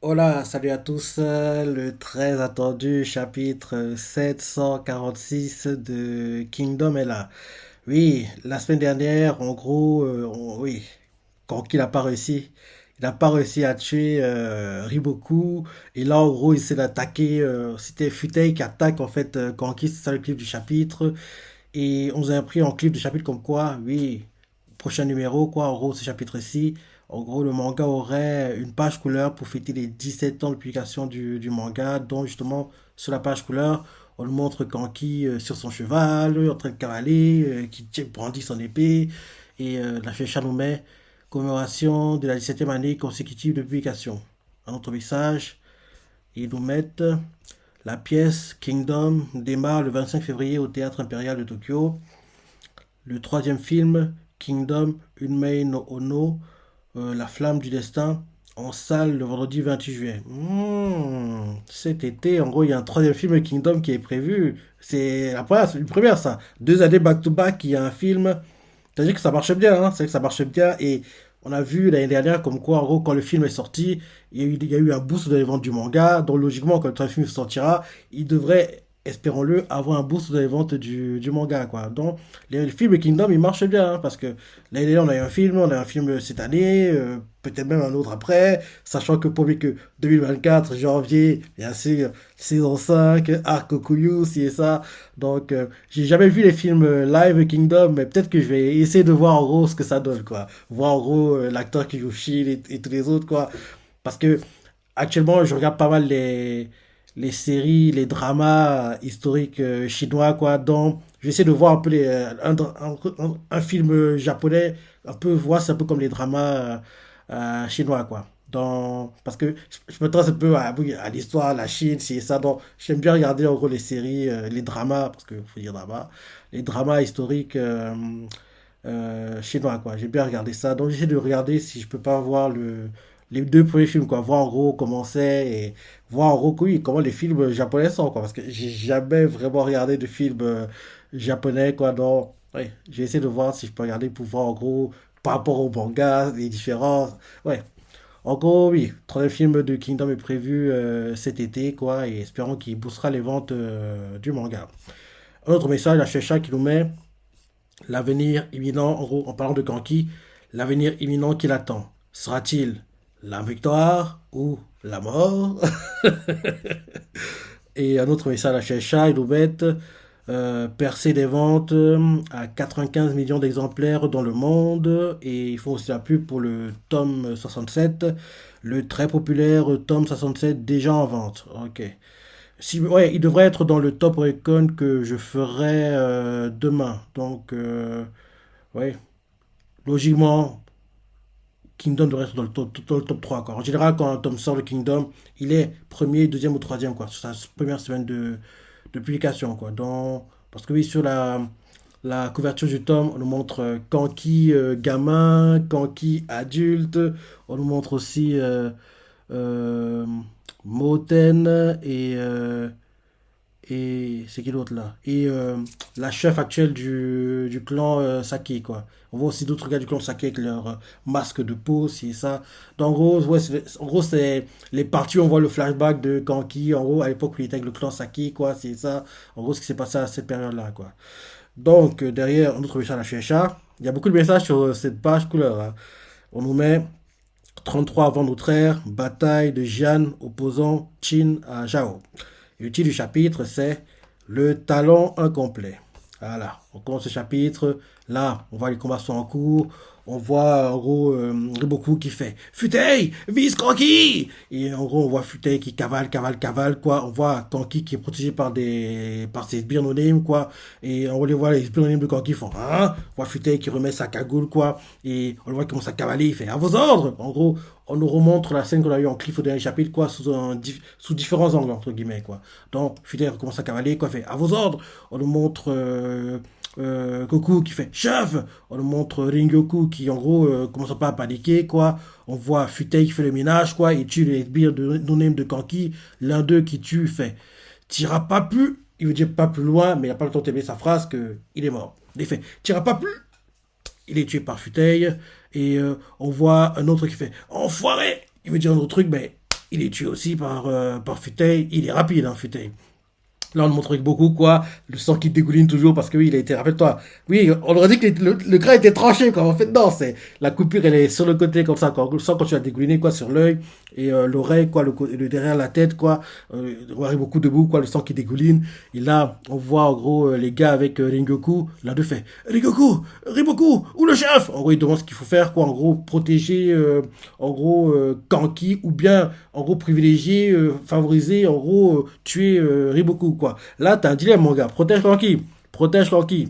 Hola, salut à tous. Le très attendu chapitre 746 de Kingdom est là. Oui, la semaine dernière, en gros, oui, quand il n'a pas réussi. Il n'a pas réussi à tuer Riboku. Et là, en gros, il s'est attaqué. C'était Futei qui attaque en fait Kanki. C'est ça le clip du chapitre. Et on nous a appris en clip du chapitre comme quoi, oui, prochain numéro, quoi, en gros, ce chapitre-ci, en gros, le manga aurait une page couleur pour fêter les 17 ans de publication du manga, dont justement, sur la page couleur, on nous montre Kanki sur son cheval, en train de cavaler, brandit son épée, et la flèche nous met commémoration de la 17e année consécutive de publication. Un autre message, ils nous mettent la pièce Kingdom démarre le 25 février au Théâtre Impérial de Tokyo. Le troisième film, Kingdom Unmei no Ono, La Flamme du Destin, en salle le vendredi 28 juillet. Cet été, en gros, il y a un troisième film Kingdom qui est prévu. C'est la première, c'est une première ça. 2 années back-to-back, il y a un film. C'est-à-dire que ça marche bien, hein. C'est que ça marche bien. Et on a vu l'année dernière comme quoi, en gros, quand le film est sorti, il y a eu un boost dans les ventes du manga. Donc logiquement, quand le troisième film sortira, il devrait, espérons-le, avoir un boost dans les ventes du manga, quoi. Donc les films Kingdom, ils marchent bien, hein, parce que l'année dernière, on a eu un film cette année, peut-être même un autre après, sachant que pour lui que 2024, janvier, bien sûr, saison 5, Arc Okuyu, si et ça. Donc, j'ai jamais vu les films live Kingdom, mais peut-être que je vais essayer de voir en gros ce que ça donne, quoi. Voir en gros l'acteur qui joue Shin et tous les autres, quoi. Parce que actuellement, je regarde pas mal les séries, les dramas historiques chinois, quoi. Donc, j'essaie de voir un peu un film japonais, un peu voir, c'est un peu comme les dramas chinois, quoi. Parce que je m'intéresse un peu à l'histoire, à la Chine, c'est ça. Donc, j'aime bien regarder en gros les séries, les dramas, parce qu'il faut dire drama, les dramas historiques chinois, quoi. J'aime bien regarder ça. Donc, j'essaie de regarder si je peux pas voir les deux premiers films, quoi. Voir en gros comment c'est et voir en gros oui, comment les films japonais sont, quoi. Parce que j'ai jamais vraiment regardé de films japonais, quoi. Donc, ouais, j'ai essayé de voir si je peux regarder pour voir en gros par rapport au manga, les différences. Ouais. En gros, oui, le troisième film de Kingdom est prévu cet été, quoi, et espérons qu'il boostera les ventes du manga. Un autre message à Shueisha qui nous met l'avenir imminent, en gros, en parlant de Kanki, l'avenir imminent qui l'attend. Sera-t-il la victoire ou la mort? Et un autre message à Shueisha, il nous met percer des ventes à 95 millions d'exemplaires dans le monde. Et ils font aussi la pub pour le tome 67, le très populaire tome 67 déjà en vente. Ok. Si, ouais, il devrait être dans le top recon que je ferai demain. Donc, ouais, logiquement, Kingdom devrait être dans le top 3, quoi. En général, quand un tome sort de Kingdom, il est premier, deuxième ou troisième, quoi, sur sa première semaine de publication, quoi. Donc, parce que oui, sur la couverture du tome, on nous montre Kanki gamin, Kanki adulte, on nous montre aussi euh, Moten et c'est qui d'autre là? Et la chef actuelle du clan Saki, quoi. On voit aussi d'autres gars du clan Saki avec leur masque de peau, c'est ça. Donc, en gros, ouais, en gros, c'est les parties, on voit le flashback de Kanki, en gros, à l'époque où il était avec le clan Saki, quoi, c'est ça. En gros, ce qui s'est passé à cette période-là, quoi. Donc, derrière, un autre message à la Shueisha. Il y a beaucoup de messages sur cette page couleur, hein. On nous met 33 avant notre ère, bataille de Jian opposant Qin à Zhao. Et le titre du chapitre, c'est Le talent incomplet. Voilà, on commence ce chapitre. Là, on voit les combats sont en cours. On voit en gros Riboku qui fait Futei, vise Kanki. Et en gros, on voit Futei qui cavale, cavale, cavale, quoi. On voit Kanki qui est protégé par ses sbires anonymes, quoi. Et on les voit, les sbires anonymes de Kanki font hein. On voit Futei qui remet sa cagoule, quoi. Et on le voit qui commence à cavaler, il fait à vos ordres. En gros, on nous remontre la scène qu'on a eu en cliff au dernier chapitre, quoi, sous différents angles, entre guillemets, quoi. Donc, Futei recommence à cavaler, quoi, fait à vos ordres. On nous montre Goku qui fait chef. On nous montre Ringyoku qui en gros commence pas à paniquer, quoi. On voit Futei qui fait le ménage, quoi. Il tue les sbires de no-name de Kanki. L'un d'eux qui tue fait t'iras pas plus. Il veut dire pas plus loin, mais il n'a pas le temps de terminer sa phrase que il est mort. Il fait t'iras pas plus. Il est tué par Futei. Et on voit un autre qui fait enfoiré. Il veut dire un autre truc, mais il est tué aussi par Futei. Il est rapide, hein, Futei. Là, on nous montre beaucoup, quoi. Le sang qui dégouline toujours parce que oui, il a été, rappelle-toi. Oui, on aurait dit que le gras était tranché, quoi. En fait, non, c'est, la coupure, elle est sur le côté, comme ça, quoi. Le sang continue à dégouliner, quoi, sur l'œil et l'oreille, quoi, le derrière la tête, quoi. On arrive beaucoup debout, quoi, le sang qui dégouline. Et là, on voit, en gros, les gars avec Ringoku. L'un d'eux fait, Ringoku, Riboku, ou le chef? En gros, il demande ce qu'il faut faire, quoi. En gros, protéger, en gros, Kanki, ou bien, en gros, privilégier, favoriser, en gros, tuer Riboku, quoi. Là, t'as un dilemme, mon gars. Protège Kanki. Protège Kanki.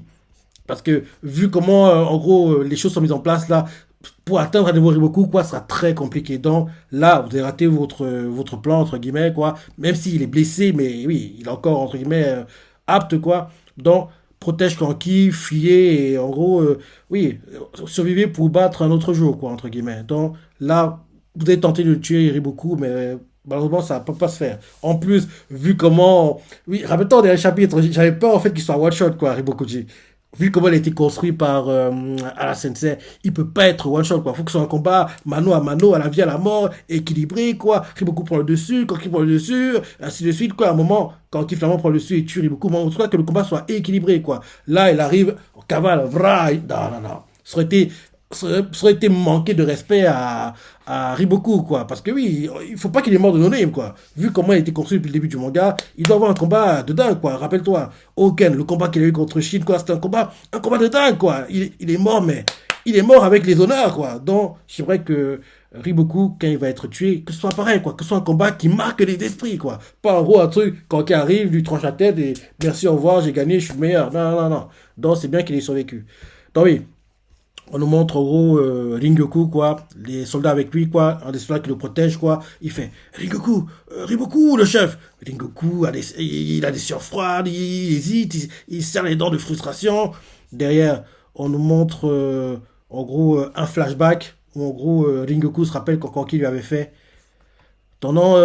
Parce que, vu comment, en gros, les choses sont mises en place, là, pour atteindre un niveau Riboku, quoi, ça sera très compliqué. Donc, là, vous avez raté votre plan, entre guillemets, quoi. Même s'il est blessé, mais oui, il est encore, entre guillemets, apte, quoi. Donc, protège Kanki, fuyez, et en gros, oui, survivez pour battre un autre jour, quoi, entre guillemets. Donc, là, vous avez tenté de le tuer Riboku, mais malheureusement, ça ne peut pas se faire. En plus, vu comment... Oui, rappelle-toi, dans les chapitres, j'avais peur, en fait, qu'il soit one-shot, quoi, Ribokuji. Vu comment il a été construit par Ala Sensei, il peut pas être one shot quoi. Faut que ce soit un combat mano à mano, à la vie à la mort, équilibré quoi. Riboku prend le dessus, Kanki prend le dessus, ainsi de suite quoi. À un moment, Kanki finalement prend le dessus et tue Riboku, mais en tout cas que le combat soit équilibré quoi. Là, il arrive en cavale, vraille, non non non. Ça aurait été manquer de respect à Riboku, quoi. Parce que oui, il faut pas qu'il est mort de no-name, quoi. Vu comment il a été construit depuis le début du manga, il doit avoir un combat de dingue, quoi. Rappelle-toi, Hoken, le combat qu'il a eu contre Shin, quoi, c'était un combat de dingue, quoi. Il est mort, mais il est mort avec les honneurs, quoi. Donc, c'est vrai que Riboku, quand il va être tué, que ce soit pareil, quoi. Que ce soit un combat qui marque les esprits, quoi. Pas en gros un truc, quand il arrive, lui tranche la tête et merci, au revoir, j'ai gagné, je suis le meilleur. Non, non, non. Donc, c'est bien qu'il ait survécu. Donc, oui. On nous montre en gros Ringoku quoi, les soldats avec lui quoi, un des soldats qui le protège quoi. Il fait Ringoku, Riboku le chef. Ringoku il a des sueurs froides, il hésite, il serre les dents de frustration. Derrière, on nous montre en gros un flashback où en gros Ringoku se rappelle quand Kanki lui avait fait ton nom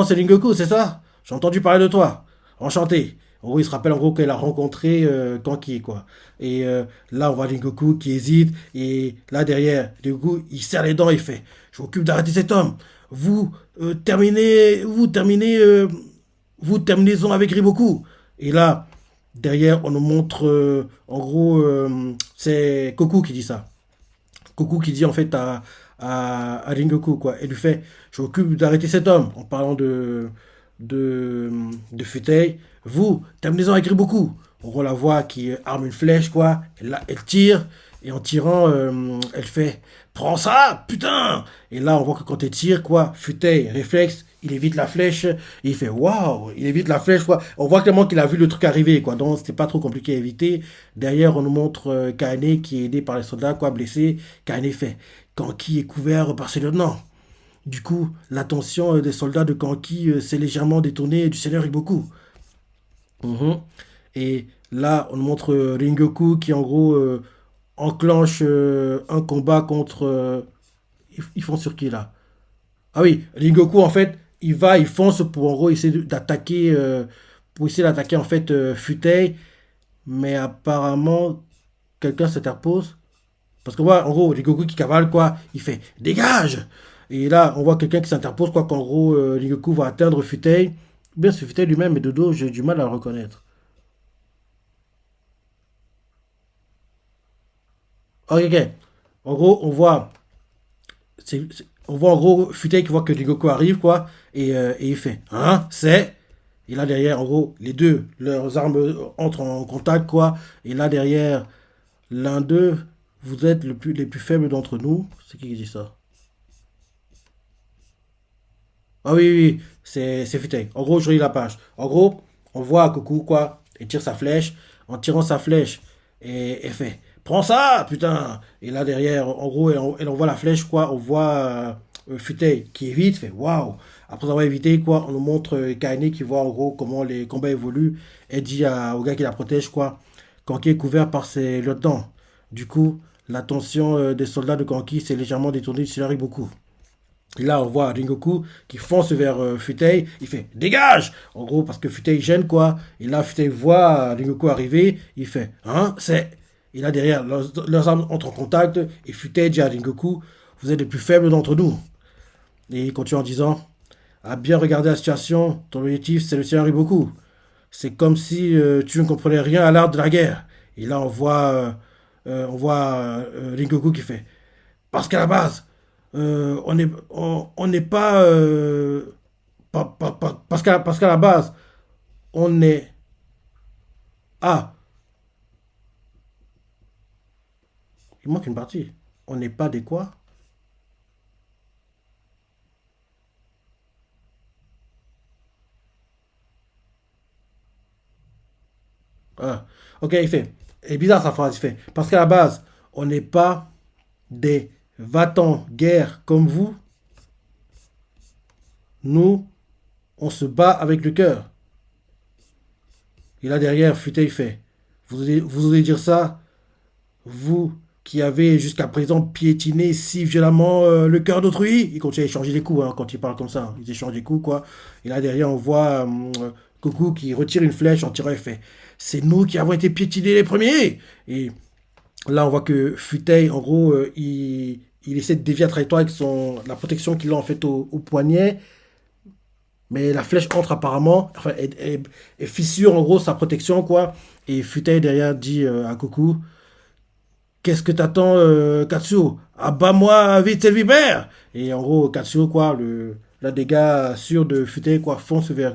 c'est Ringoku, c'est ça? J'ai entendu parler de toi. Enchanté. En gros, il se rappelle en gros qu'elle a rencontré Kanki, quoi. Et là, on voit Ringoku qui hésite. Et là, derrière, Ringoku, il serre les dents, il fait je m'occupe d'arrêter cet homme. Vous vous terminez-en avec Riboku. Et là, derrière, on nous montre, en gros, c'est Goku qui dit ça. Goku qui dit en fait à Ringoku, quoi. Et lui fait je m'occupe d'arrêter cet homme, en parlant de, de Futei. Vous, terminez-en avec Riboku. On la voit qui arme une flèche, quoi. Elle tire, et en tirant, elle fait prends ça, putain! Et là, on voit que quand elle tire, quoi, Futei, réflexe, il évite la flèche, et il fait waouh, il évite la flèche, quoi. On voit clairement qu'il a vu le truc arriver, quoi. Donc, c'était pas trop compliqué à éviter. Derrière, on nous montre Kaine qui est aidé par les soldats, quoi, blessé. Kaine fait Kanki est couvert par ses lieutenants. Du coup, l'attention des soldats de Kanki s'est légèrement détournée du seigneur Iboku. Mhm. Et là, on montre Ringoku qui, en gros, enclenche un combat contre... ils font sur qui, là? Ah oui, Ringoku, en fait, il fonce pour, en gros, essayer d'attaquer... pour essayer d'attaquer, en fait, Futei. Mais apparemment, quelqu'un s'interpose. Parce qu'on voit, en gros, Ringoku qui cavale, quoi, il fait dégage! Et là, on voit quelqu'un qui s'interpose, quoi, qu'en gros, Ringoku va atteindre Futei. Bien, ce Futei lui-même, mais de dos, j'ai du mal à le reconnaître. Ok, ok. En gros, on voit en gros Futei qui voit que Ringoku arrive, quoi, et il fait, hein, c'est. Et là derrière, en gros, les deux, leurs armes entrent en contact, quoi. Et là derrière, l'un d'eux, vous êtes les plus faibles d'entre nous. C'est qui dit ça? Ah oui, oui, oui, c'est Futei. En gros, je relis la page. En gros, on voit Goku, quoi, il tire sa flèche. En tirant sa flèche, et fait prends ça, putain! Et là derrière, en gros, elle envoie la flèche, quoi. On voit Futei qui évite, fait waouh! Après avoir évité, quoi, on nous montre Kaine qui voit en gros comment les combats évoluent. Elle dit au gars qui la protège, quoi, Kanki est couvert par ses lieutenants. Du coup, l'attention des soldats de Kanki s'est légèrement détournée sur Riboku. Et là, on voit Ringoku qui fonce vers Futei. Il fait dégage! En gros, parce que Futei gêne quoi. Et là, Futei voit Ringoku arriver. Il fait hein, c'est. Et là, derrière, leurs armes entrent en contact. Et Futei dit à Ringoku vous êtes les plus faibles d'entre nous. Et il continue en disant à bien regarder la situation, ton objectif, c'est le Seigneur Riboku. C'est comme si tu ne comprenais rien à l'art de la guerre. Et là, on voit Ringoku qui fait. Parce qu'à la base, on n'est pas, parce qu'à la base, on est. Ah, il manque une partie. On n'est pas des quoi? Ah. Ok, il fait. C'est bizarre sa phrase, il fait. Parce qu'à la base, on n'est pas des va-t'en guerre comme vous. Nous, on se bat avec le cœur. Et là derrière, Futé, il fait. Vous osez dire ça, vous qui avez jusqu'à présent piétiné si violemment le cœur d'autrui. Il continue à échanger des coups hein, quand il parle comme ça. Il échange des coups, quoi. Et là derrière, on voit Goku qui retire une flèche en tirant et fait. C'est nous qui avons été piétinés les premiers. Et là, on voit que Futei, en gros, il essaie de dévier la trajectoire avec la protection qu'il a en fait au poignet. Mais la flèche entre apparemment, enfin, elle fissure en gros sa protection, quoi. Et Futei derrière dit à Goku, qu'est-ce que t'attends, Katsuo? Abat-moi vite cette vipère! Et en gros, Katsuo, quoi, l'un des gars sûrs de Futei, quoi, fonce vers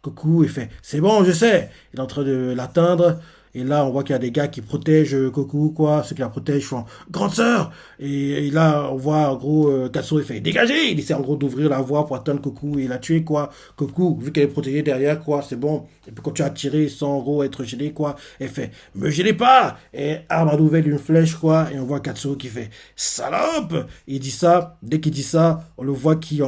Goku et fait, c'est bon, je sais. Il est en train de l'atteindre. Et là, on voit qu'il y a des gars qui protègent Goku, quoi. Ceux qui la protègent font grande sœur. Et là, on voit en gros Katsuo, il fait dégagez. Il essaie en gros d'ouvrir la voie pour atteindre Goku et la tuer, quoi. Goku, vu qu'elle est protégée derrière, quoi, c'est bon. Et puis quand tu as tiré sans en gros être gelé, quoi, elle fait me gênez pas. Et arme à nouvelle une flèche, quoi. Et on voit Katsuo qui fait salope. Il dit ça. Dès qu'il dit ça, on le voit qui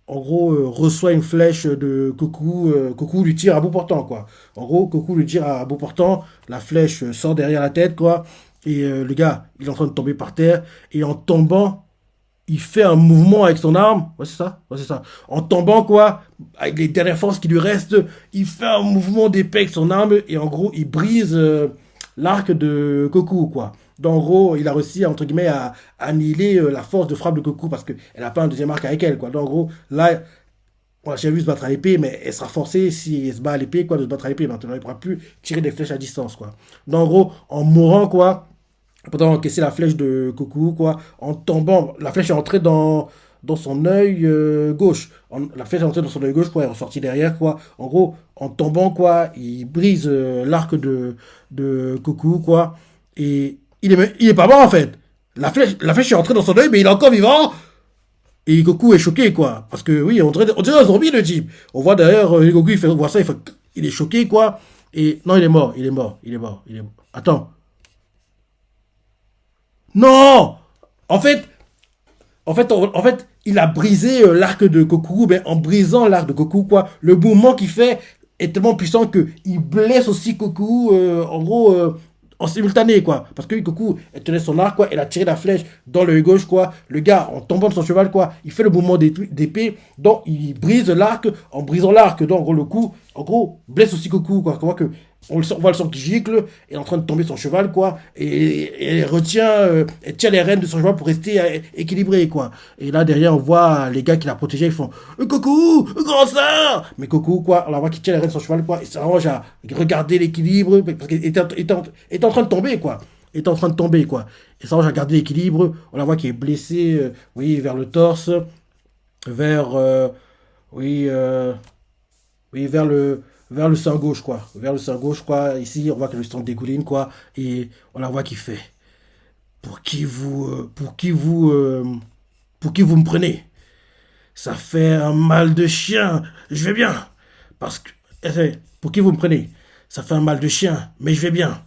reçoit une flèche de Goku. Goku lui tire à bout portant, quoi. En gros, Goku lui tire à bout portant. La flèche sort derrière la tête, quoi. Et le gars, il est en train de tomber par terre. Et en tombant, il fait un mouvement avec son arme. Ouais, c'est ça. Ouais, c'est ça. En tombant, quoi, avec les dernières forces qui lui restent, il fait un mouvement d'épée avec son arme. Et en gros, il brise l'arc de Goku, quoi. Donc, en gros, il a réussi, entre guillemets, à annihiler la force de frappe de Goku parce qu'elle n'a pas un deuxième arc avec elle, quoi. Donc, en gros, là, on l'a déjà vu se battre à l'épée, mais elle sera forcée, si elle se bat à l'épée, quoi, de se battre à l'épée. Maintenant, elle ne pourra plus tirer des flèches à distance, quoi. Donc, en gros, en mourant, quoi, pendant encaisser la flèche de Goku, quoi, en tombant, la flèche est entrée dans son œil gauche. La flèche est entrée dans son œil gauche, quoi, elle est ressortie derrière, quoi. En gros, en tombant, quoi, il brise l'arc de Goku, quoi. Et il est pas mort, en fait. La flèche est entrée dans son œil, mais il est encore vivant. Et Goku est choqué, quoi. Parce que, oui, on dirait un zombie, le type. On voit d'ailleurs, Goku, il voit ça, il est choqué, quoi. Et non, il est mort, il est mort, il est mort, il est mort. Attends. Non! En fait, en fait, il a brisé l'arc de Goku, mais en brisant l'arc de Goku, quoi, le mouvement qu'il fait est tellement puissant que il blesse aussi Goku, en gros, en simultané, quoi. Parce que Goku, elle tenait son arc, quoi, elle a tiré la flèche dans l'œil gauche, quoi. Le gars, en tombant de son cheval, quoi, il fait le mouvement d'épée, donc il brise l'arc, en brisant l'arc, donc en gros, le coup, en gros, blesse aussi Goku, quoi. On voit que on voit le sang qui gicle, et est en train de tomber de son cheval, quoi, et elle retient, elle tient les rênes de son cheval pour rester équilibré, quoi. Et là, derrière, on voit les gars qui la protégeaient, ils font Coucou, grand sœur! Mais Coucou, quoi, on la voit qui tient les rênes de son cheval, quoi, et ça s'arrange à regarder l'équilibre, parce qu'il était en train de tomber, quoi. Il était en train de tomber, quoi. Et ça s'arrange à garder l'équilibre, on la voit qui est blessée, oui, vers le torse, vers, oui, oui, vers le sein gauche, quoi. Vers le sein gauche, quoi. Ici, on voit que le sang dégouline, quoi. Et on la voit qui fait. Pour qui vous, pour qui vous me prenez? Ça fait un mal de chien. Je vais bien. Parce que, pour qui vous me prenez? Ça fait un mal de chien, mais je vais bien.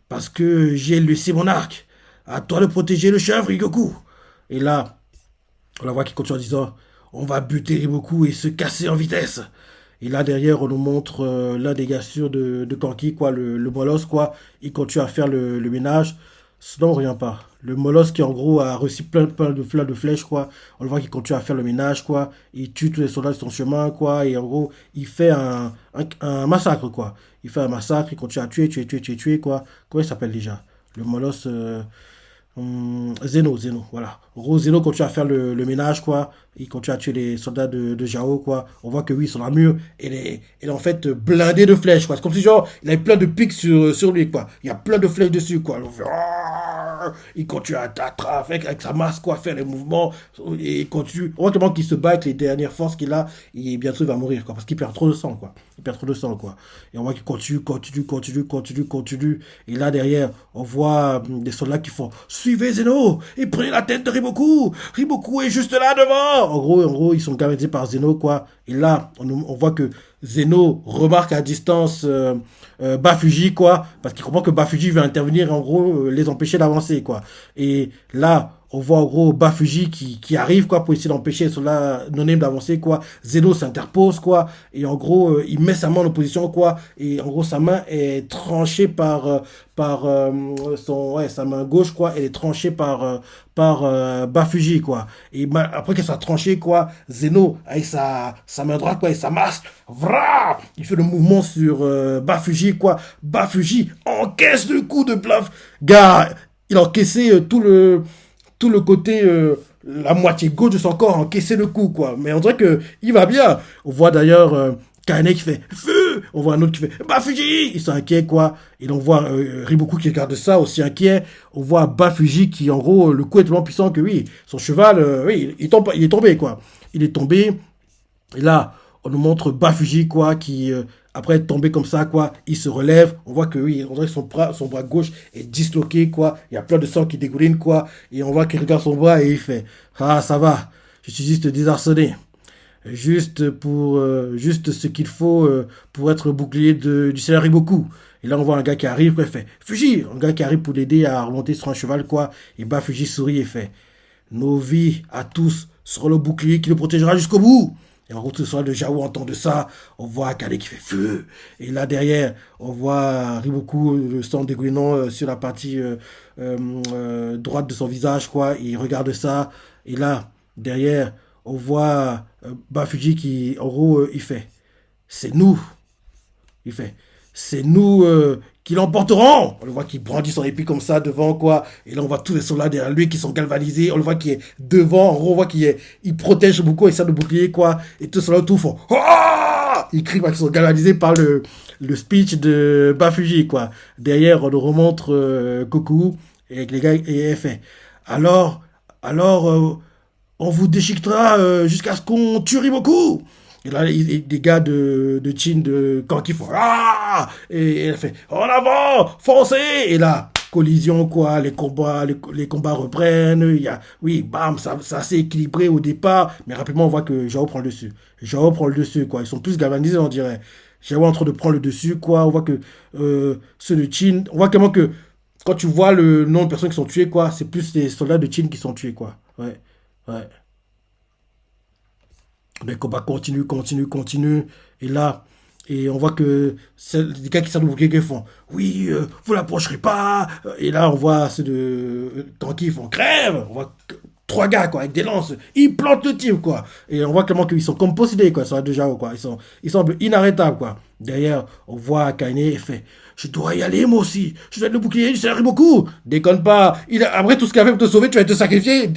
Parce que j'ai laissé mon arc. À toi de protéger le chef, Rigoku. Et là, on la voit qui continue en disant, on va buter Rigoku et se casser en vitesse. Et là derrière, on nous montre l'un des gars sûrs de Kanki, quoi, le Molos, quoi. Il continue à faire le ménage. Sinon, on revient pas. Le Molos qui, en gros, a reçu plein de flèches, quoi. On le voit qu'il continue à faire le ménage, quoi. Il tue tous les soldats de son chemin, quoi. Et en gros, il fait un massacre, quoi. Il fait un massacre, il continue à tuer, quoi. Comment il s'appelle déjà? Le Molos. Zeno, voilà. En gros, Zeno continue à faire le ménage, quoi. Il continue à tuer les soldats de Jao, quoi. On voit que oui, son armure, elle est en fait blindée de flèches, quoi. C'est comme si, genre, il avait plein de pics sur lui, quoi. Il y a plein de flèches dessus, quoi. Alors, il continue à avec sa masse, quoi, faire les mouvements. Et il continue. On voit clairement qu'il se bat avec les dernières forces qu'il a. Et bientôt, il va mourir, quoi. Parce qu'il perd trop de sang, quoi. Il perd trop de sang, quoi. Et on voit qu'il continue. Et là, derrière, on voit des soldats qui font suivez Zeno et prenez la tête de Riboku. Riboku est juste là devant. En gros, ils sont gardés par Zeno, quoi. Et là, on voit que Zeno remarque à distance Bafuji, quoi, parce qu'il comprend que Bafuji veut intervenir, en gros, les empêcher d'avancer, quoi. Et là, on voit en gros Bafuji qui arrive, quoi, pour essayer d'empêcher cela non d'avancer, quoi. Zeno s'interpose, quoi, et en gros, il met sa main en opposition, quoi, et en gros, sa main est tranchée sa main gauche, quoi, elle est tranchée par Bafuji, quoi. Et après qu'elle soit tranchée, quoi, Zeno, avec sa main droite, quoi, et sa masse, vra, il fait le mouvement sur Bafuji, quoi. Bafuji encaisse le coup de plaf. Gars, il a encaissé tout le côté, la moitié gauche de son corps, encaissé le coup, quoi. Mais on dirait que il va bien. On voit d'ailleurs Kane qui fait feu. On voit un autre qui fait Bafuji. Ils sont inquiets, quoi. Et on voit Riboku qui regarde ça, aussi inquiet. On voit Bafuji qui, en gros, le coup est tellement puissant que oui, son cheval, oui, il est tombé, quoi. Il est tombé. Et là, on nous montre Bafuji, quoi, qui, après être tombé comme ça, quoi, il se relève. On voit que, oui, on dirait que son bras gauche est disloqué, quoi. Il y a plein de sang qui dégouline, quoi. Et on voit qu'il regarde son bras et il fait ah, ça va, je suis juste désarçonné. Juste ce qu'il faut pour être bouclier du Seigneur Riboku. Et là, on voit un gars qui arrive, quoi, il fait Fuji, un gars qui arrive pour l'aider à remonter sur un cheval, quoi. Et Bafuji sourit et fait nos vies à tous seront le bouclier qui le protégera jusqu'au bout. Et en route, sur de Jao entend de ça, on voit Akane qui fait feu. Et là derrière, on voit Riboku, le sang dégoulinant sur la partie droite de son visage, quoi. Il regarde ça. Et là, derrière, on voit Bafuji qui, en gros, il fait c'est nous. Il fait c'est nous qui l'emporterons. On le voit qu'il brandit son épée comme ça devant, quoi. Et là, on voit tous les soldats derrière lui qui sont galvanisés. On le voit qui est devant. En gros, on voit il protège beaucoup et ça de bouclier, quoi. Et tous les soldats tout font ah, ils crient parce qu'ils sont galvanisés par le speech de Bafuji, quoi. Derrière, on nous remontre Goku et avec les gars et elle fait alors, on vous déchiquetera jusqu'à ce qu'on tue Riboku. Et là, des gars de Chin, de Kanki font ah, et elle fait en avant, foncez. Et là, collision, quoi, les combats reprennent. Il y a, oui, bam, c'est assez équilibré au départ, mais rapidement, on voit que Jao prend le dessus. Jao prend le dessus, quoi. Ils sont plus galvanisés, on dirait. Jao est en train de prendre le dessus, quoi. On voit que ceux de Chin, on voit comment que quand tu vois le nombre de personnes qui sont tuées, quoi, c'est plus les soldats de Chin qui sont tués, quoi. Ouais, ouais. Les combats continuent. Et là, et on voit que c'est des gars qui sont de qui font oui, vous l'approcherez pas. Et là, on voit ceux de Tanky qui font crève. On voit trois gars, quoi, avec des lances. Ils plantent le tir, quoi. Et on voit clairement qu'ils sont comme possédés, quoi, sur la déjà, quoi. Ils semblent inarrêtables, quoi. Derrière, on voit Kaine et fait je dois y aller, moi aussi. Je dois être le bouclier, ça arrive beaucoup. Déconne pas. Après tout ce qu'il a fait pour te sauver, tu vas te sacrifier.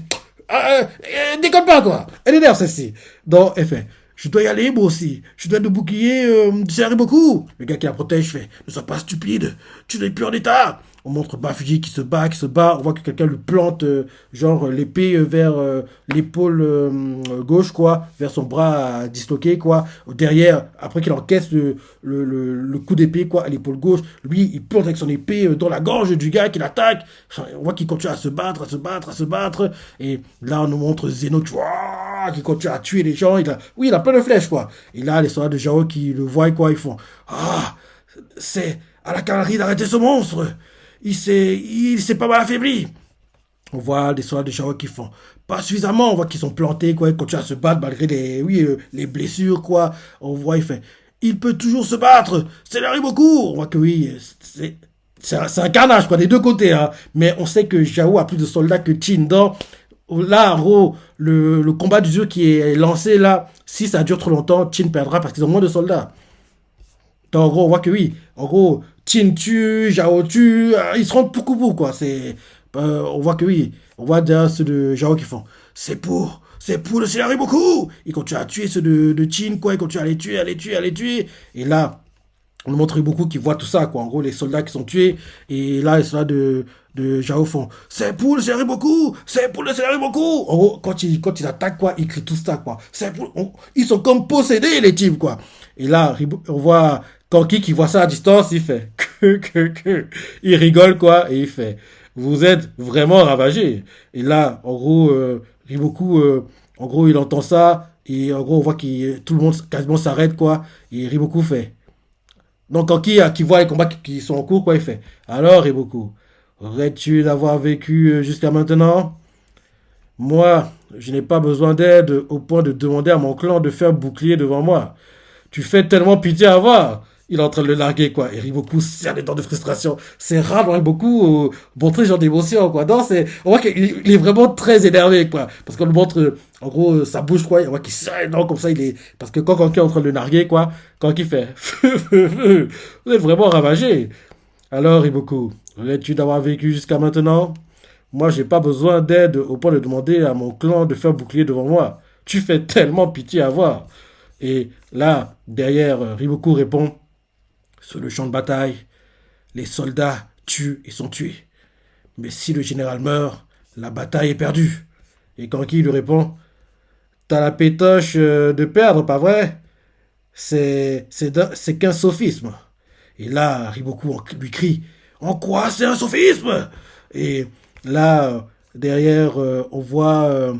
Déconne pas, toi. Elle énerve, celle-ci. Donc, elle fait je dois y aller, moi aussi. Je dois être le bouclier ça arrive beaucoup. Le gars qui la protège fait ne sois pas stupide. Tu n'es plus en état. On montre Bafuji qui se bat. On voit que quelqu'un lui plante genre l'épée vers l'épaule gauche, quoi, vers son bras disloqué, quoi. Derrière, après qu'il encaisse le coup d'épée, quoi, à l'épaule gauche, lui, il plante avec son épée dans la gorge du gars qui l'attaque. On voit qu'il continue à se battre. Et là, on nous montre Zeno, tu vois, qui continue à tuer les gens. Oui, il a plein de flèches, quoi. Et là, les soldats de Jao qui le voient, quoi, ils font ah, c'est à la cavalerie d'arrêter ce monstre. Il s'est pas mal affaibli. On voit des soldats de Jao qui font pas suffisamment. On voit qu'ils sont plantés, quoi. Ils continuent à se battre malgré les blessures, quoi. On voit, il peut toujours se battre. C'est l'arrêt beaucoup. On voit que oui, c'est un carnage, quoi, des deux côtés, hein. Mais on sait que Jao a plus de soldats que Chin. Donc, là, en gros, le combat d'usure qui est lancé, là, si ça dure trop longtemps, Chin perdra parce qu'ils ont moins de soldats. Donc, en gros, on voit que oui. En gros, Chin tue, Jao tue, ils se rendent beaucoup, quoi. C'est On voit que oui, on voit déjà ceux de Jao qui font. C'est pour le Seigneur beaucoup. Ils continuent à tuer ceux de Chin, quoi. Ils continuent à les tuer, à les tuer, à les tuer. Et là, on nous montre beaucoup qui voient tout ça, quoi. En gros, les soldats qui sont tués. Et là, les soldats de Jao font. C'est pour le Seigneur beaucoup. C'est pour le Seigneur beaucoup. En gros, quand ils attaquent, quoi, ils crient tout ça, quoi. Ils sont comme possédés, les types, quoi. Et là, on voit Kanki qui voit ça à distance, il fait que. Il rigole, quoi, et il fait. Vous êtes vraiment ravagés. Et là, en gros, Riboku, en gros, il entend ça, et en gros, on voit que tout le monde quasiment s'arrête, quoi. Et Riboku fait. Donc, qui voit les combats qui sont en cours, quoi, il fait. Alors, Riboku, aurais-tu d'avoir vécu jusqu'à maintenant? Moi, je n'ai pas besoin d'aide au point de demander à mon clan de faire bouclier devant moi. Tu fais tellement pitié à voir. Il est en train de le larguer, quoi. Et Riboku serre des dents de frustration. C'est rare dans Riboku montrer ce genre d'émotion, quoi. Non, on voit qu'il est vraiment très énervé, quoi. Parce qu'on le montre, en gros, sa bouche, quoi. On voit qu'il serre les dents comme ça. Parce que quand Kanki est en train de le narguer, quoi, Kanki fait vous êtes vraiment ravagé. Alors, Riboku, aurais-tu d'avoir vécu jusqu'à maintenant? Moi, j'ai pas besoin d'aide au point de demander à mon clan de faire bouclier devant moi. Tu fais tellement pitié à voir. Et là, derrière, Riboku répond, sur le champ de bataille, les soldats tuent et sont tués. Mais si le général meurt, la bataille est perdue. Et Kanki lui répond, t'as la pétoche de perdre, pas vrai? C'est qu'un sophisme. Et là, Riboku lui crie, en quoi c'est un sophisme? Et là, derrière, on voit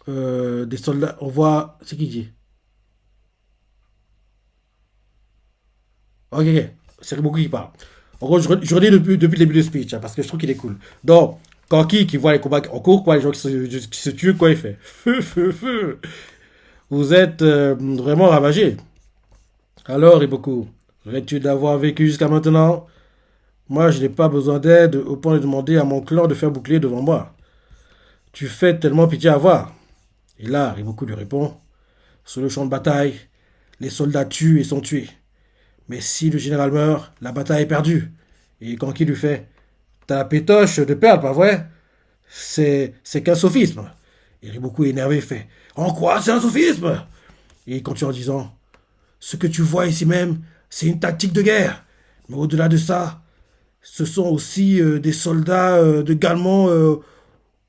des soldats, on voit, c'est qui dit? Ok, ok. C'est beaucoup qui parle. En gros, je redis depuis le début du speech, hein, parce que je trouve qu'il est cool. Donc, Kanki qui voit les combats en cours, quoi, les gens qui se tuent, quoi, il fait feu, feu, feu. Vous êtes vraiment ravagés. Alors, Iboku, aurais-tu d'avoir vécu jusqu'à maintenant? Moi, je n'ai pas besoin d'aide au point de demander à mon clan de faire bouclier devant moi. Tu fais tellement pitié à voir. Et là, Iboku lui répond, sur le champ de bataille, les soldats tuent et sont tués. Mais si le général meurt, la bataille est perdue. Et Kanki lui fait, t'as la pétoche de perdre, pas vrai? C'est qu'un sophisme. Et Riboku énervé fait, en quoi c'est un sophisme? Et il continue en disant, ce que tu vois ici même, c'est une tactique de guerre. Mais au-delà de ça, ce sont aussi des soldats de Galmont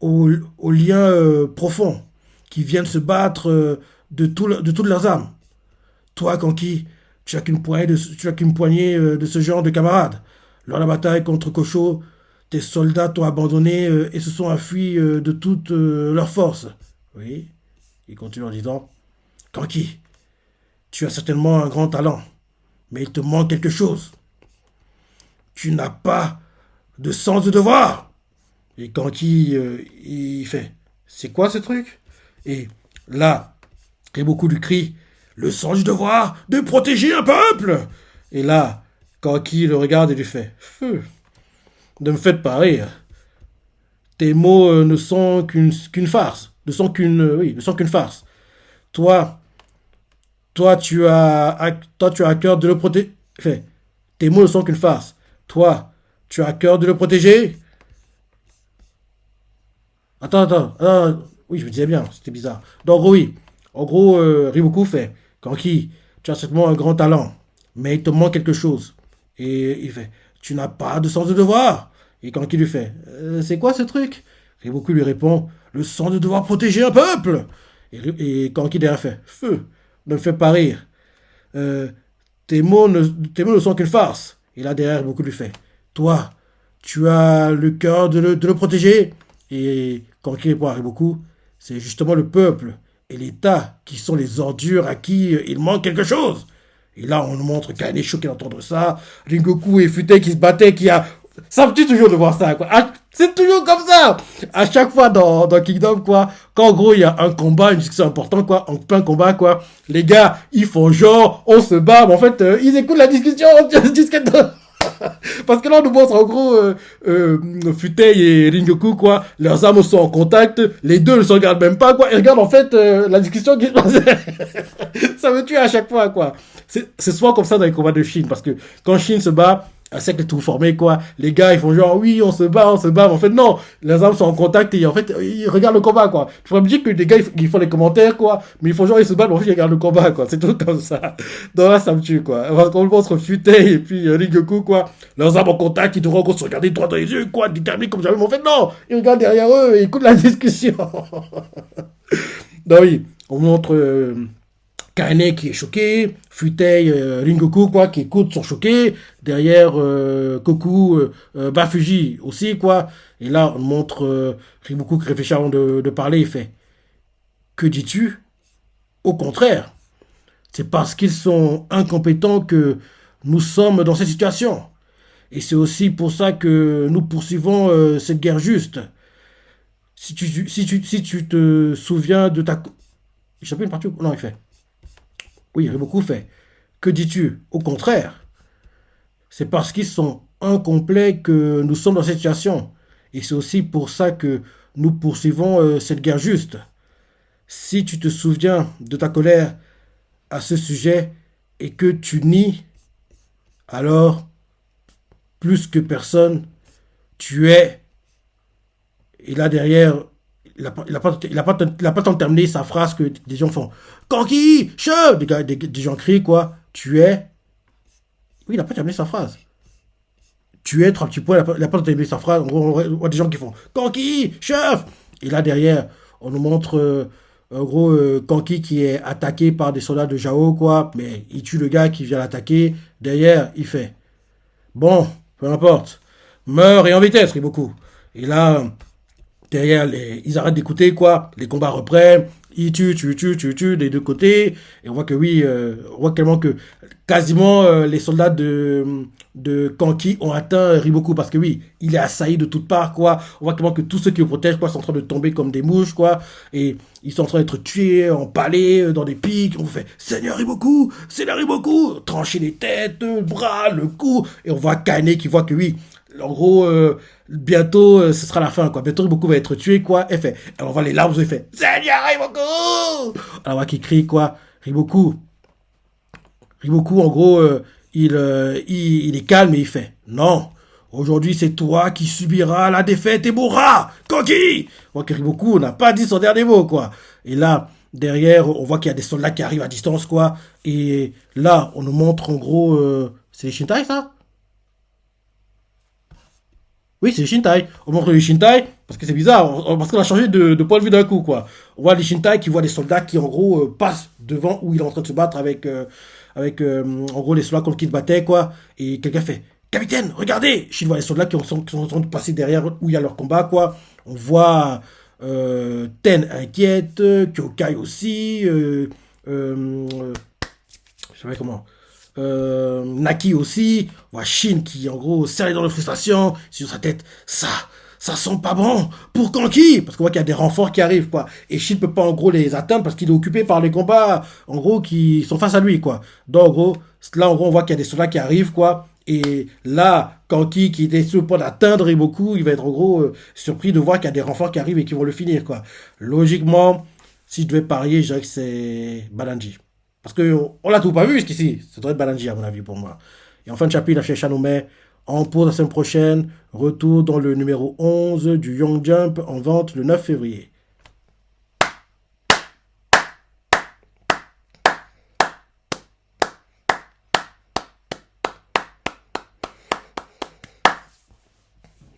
aux liens profonds qui viennent se battre de toutes leurs armes. Toi, Kanki, tu as qu'une poignée de ce genre de camarades. Lors de la bataille contre Kosho, tes soldats t'ont abandonné et se sont enfuis de toute leur force. Oui, il continue en disant, Kanki, tu as certainement un grand talent, mais il te manque quelque chose. Tu n'as pas de sens de devoir. Et Kanki, il fait, c'est quoi ce truc? Et là, Riboku lui crie, le sens du devoir de protéger un peuple. Et là, Kanki le regarde et lui fait, feu, ne me faites pas rire. Tes mots ne sont qu'une farce. Oui, ne sont qu'une farce. Toi, toi, tu as à cœur de le protéger. Fait, tes mots ne sont qu'une farce. Toi, tu as à cœur de le protéger. Attends. Oui, je me disais bien, c'était bizarre. Donc, oui, en gros, Riboku fait, Kanki, tu as certainement un grand talent, mais il te manque quelque chose. Et il fait, tu n'as pas de sens de devoir. Et Kanki lui fait, c'est quoi ce truc? Riboku lui répond, le sens de devoir protéger un peuple. Et Kanki derrière fait, feu, ne me fais pas rire. Euh, tes mots ne sont qu'une farce. Et là derrière, Riboku lui fait, toi, tu as le cœur de le protéger. Et Kanki répond à Riboku, c'est justement le peuple et l'État qui sont les ordures à qui il manque quelque chose. Et là, on nous montre Kaine est choqué d'entendre ça. Ringoku et Fute qui se battaient, qui a... Ça me tue toujours de voir ça, quoi. C'est toujours comme ça. À chaque fois dans Kingdom, quoi, quand en gros il y a un combat, une discussion importante, quoi, en plein combat, quoi, les gars, ils font genre, on se bat, mais en fait, ils écoutent la discussion jusqu'à... Parce que là, on nous montre en gros Futei et Ringoku, quoi. Leurs âmes sont en contact. Les deux ne se regardent même pas, quoi. Ils regardent en fait la discussion qui se passait. Ça me tue à chaque fois, quoi. C'est souvent comme ça dans les combats de Shin. Parce que quand Shin se bat, un cercle tout formé, quoi. Les gars, ils font genre, oui, on se bat. Mais en fait, non, les armes sont en contact et en fait, ils regardent le combat, quoi. Tu pourrais me dire que les gars, ils font les commentaires, quoi. Mais ils font genre, ils se battent, mais en fait, ils regardent le combat, quoi. C'est tout comme ça. Donc là, ça me tue, quoi. Parce qu'on montre Futei et puis Rigoku, quoi. Leurs armes en contact, ils te rencontrent, se regarder droit dans les yeux, quoi, déterminés comme jamais. Mais en fait, non, ils regardent derrière eux et écoutent la discussion. Donc oui, on montre Kaine qui est choqué, Futei, Ringoku quoi, qui écoute sont choqués, derrière Koku, Bafuji aussi quoi, et là on montre Riboku qui réfléchit avant de parler, il fait que dis-tu? Au contraire, c'est parce qu'ils sont incompétents que nous sommes dans cette situation. Et c'est aussi pour ça que nous poursuivons cette guerre juste. Si tu te souviens de ta... J'ai pas une partie... Non, il fait. Oui, Riboku fait. Que dis-tu? Au contraire, c'est parce qu'ils sont incomplets que nous sommes dans cette situation. Et c'est aussi pour ça que nous poursuivons cette guerre juste. Si tu te souviens de ta colère à ce sujet et que tu nies, alors, plus que personne, tu es... Et là derrière, il a pas tant terminé sa phrase que des gens font Kanki, che des gens crient quoi. Tu es... Oui, il n'a pas terminé sa phrase. Tu es trois petits points, il n'a pas terminé sa phrase. En gros, on voit des gens qui font Kanki, chef. Et là derrière, on nous montre en gros Kanki qui est attaqué par des soldats de Jao, quoi. Mais il tue le gars qui vient l'attaquer. Derrière, il fait bon, peu importe. Meurs et en vitesse, rit beaucoup. Et là, derrière, ils arrêtent d'écouter, quoi. Les combats reprennent. Ils tuent des deux côtés. Et on voit que oui, on voit clairement que quasiment les soldats de Kanki ont atteint Riboku. Parce que oui, il est assailli de toutes parts, quoi. On voit clairement que tous ceux qui le protègent, quoi, sont en train de tomber comme des mouches, quoi. Et ils sont en train d'être tués, empalés, dans des pics. On fait Seigneur Riboku, trancher les têtes, le bras, le cou. Et on voit Kane qui voit que oui, en gros, bientôt, ce sera la fin, quoi. Bientôt, Riboku va être tué, quoi. Et fait, alors on voit les larmes, il fait, Seigneur Riboku! Alors on voit qu'il crie, quoi. Riboku, en gros, il est calme et il fait, non. Aujourd'hui, c'est toi qui subiras la défaite et mourras, Koki! On voit que Riboku n'a pas dit son dernier mot, quoi. Et là, derrière, on voit qu'il y a des soldats qui arrivent à distance, quoi. Et là, on nous montre, en gros, c'est les Shintai, ça? Oui, c'est les Shintai. On montre les Shintai parce que c'est bizarre, parce qu'on a changé de point de vue d'un coup, quoi. On voit les Shintai qui voient des soldats qui, en gros, passent devant où il est en train de se battre en gros, les soldats contre qui il se battait, quoi. Et quelqu'un fait Capitaine, regardez! Shin voit les soldats qui sont en train de passer derrière où il y a leur combat, quoi. On voit Ten inquiète, Kyokai aussi, je savais comment. Naki aussi, on voit Shin qui en gros serré dans la frustration, sur sa tête, ça sent pas bon pour Kanki, parce qu'on voit qu'il y a des renforts qui arrivent quoi, et Shin peut pas en gros les atteindre parce qu'il est occupé par les combats en gros qui sont face à lui quoi. Donc en gros, là en gros on voit qu'il y a des soldats qui arrivent quoi, et là Kanki qui était sur le point d'atteindre Iboku, il va être en gros surpris de voir qu'il y a des renforts qui arrivent et qui vont le finir quoi. Logiquement, si je devais parier, je dirais que c'est Balanji. Parce qu'on l'a tout pas vu jusqu'ici. Ça doit être Balanji, à mon avis, pour moi. Et en fin de chapitre, chez Chanome, en pause la semaine prochaine. Retour dans le numéro 11 du Young Jump en vente le 9 février.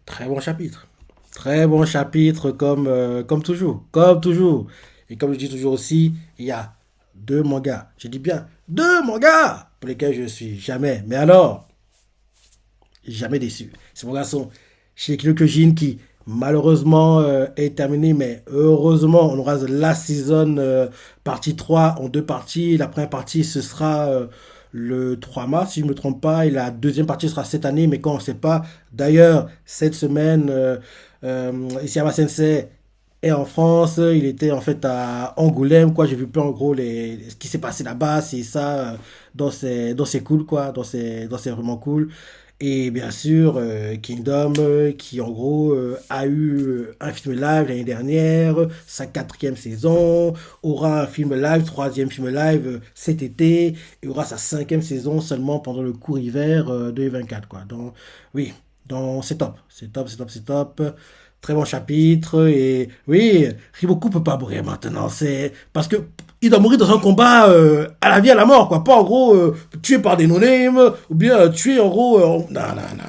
Très bon chapitre. Très bon chapitre, comme toujours. Comme toujours. Et comme je dis toujours aussi, il y a deux mangas. Je dis bien deux mangas pour lesquels je suis jamais. Mais alors, jamais déçu. Ces mangas sont chez Kyojin qui malheureusement est terminé, mais heureusement on aura la saison partie 3 en deux parties. La première partie ce sera le 3 mars si je ne me trompe pas, et la deuxième partie sera cette année, mais quand on ne sait pas. D'ailleurs, cette semaine, Isayama Sensei est en France, il était en fait à Angoulême, quoi. J'ai vu peu en gros ce qui s'est passé là-bas, c'est ça, dans c'est cool, quoi, dans c'est vraiment cool. Et bien sûr, Kingdom, qui en gros a eu un film live l'année dernière, sa quatrième saison, aura un film live, troisième film live cet été, et aura sa cinquième saison seulement pendant le court hiver 2024, quoi. Donc, oui, donc c'est top, c'est top, c'est top, c'est top. Très bon chapitre, et oui, Riboku peut pas mourir maintenant, c'est parce que il doit mourir dans un combat à la vie, à la mort, quoi. Pas en gros tué par des no-names, ou bien tué en gros. Non, non, non.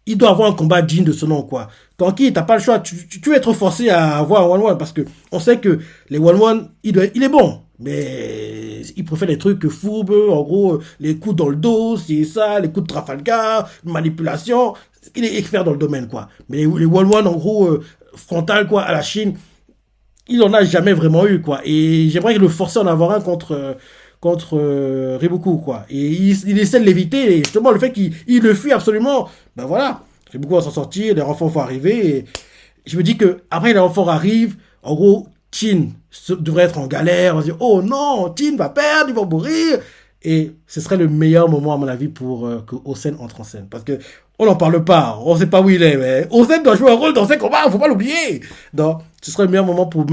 Il doit avoir un combat digne de ce nom, quoi. Kanki, t'as pas le choix. Tu vas être forcé à avoir un one-one parce que on sait que les one-one, il est bon. Mais il préfère les trucs fourbes, en gros, les coups dans le dos, c'est ça, les coups de Trafalgar, manipulation. Il est expert dans le domaine, quoi. Mais les one-one, en gros, frontal, quoi, à la Chine, il en a jamais vraiment eu, quoi. Et j'aimerais le forcer à en avoir un contre Riboku, quoi. Et il essaie de l'éviter, et justement, le fait qu'il le fuit absolument, ben voilà, Riboku va s'en sortir, les renforts vont arriver, et je me dis que après les renforts arrivent, en gros, Chin devrait être en galère, on va dire, oh non, Chin va perdre, il va mourir, et ce serait le meilleur moment, à mon avis, pour que Osen entre en scène. Parce que on n'en parle pas, on sait pas où il est, mais Osen doit jouer un rôle dans ces combats, faut pas l'oublier. Donc, ce serait le meilleur moment pour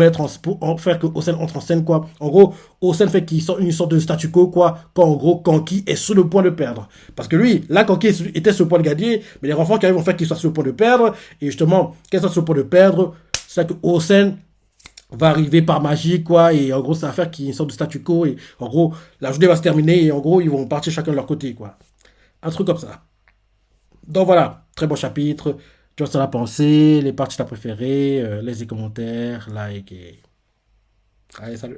faire que Osen entre en scène, quoi. En gros, Osen fait qu'il sort une sorte de statu quo, quoi, quand en gros, Kanki est sur le point de perdre. Parce que lui, là, Kanki était sur le point de gagner, mais les renforts qui arrivent vont faire qu'il soit sur le point de perdre, et justement, qu'il soit sur le point de perdre, c'est là que Osen va arriver par magie, quoi, et en gros, ça va faire qu'il y ait une sorte de statu quo, et en gros, la journée va se terminer, et en gros, ils vont partir chacun de leur côté, quoi. Un truc comme ça. Donc voilà, très bon chapitre. Tu vois, ça l'a pensé, les parties que t'as préférées, laisse des commentaires, like et... Allez, salut.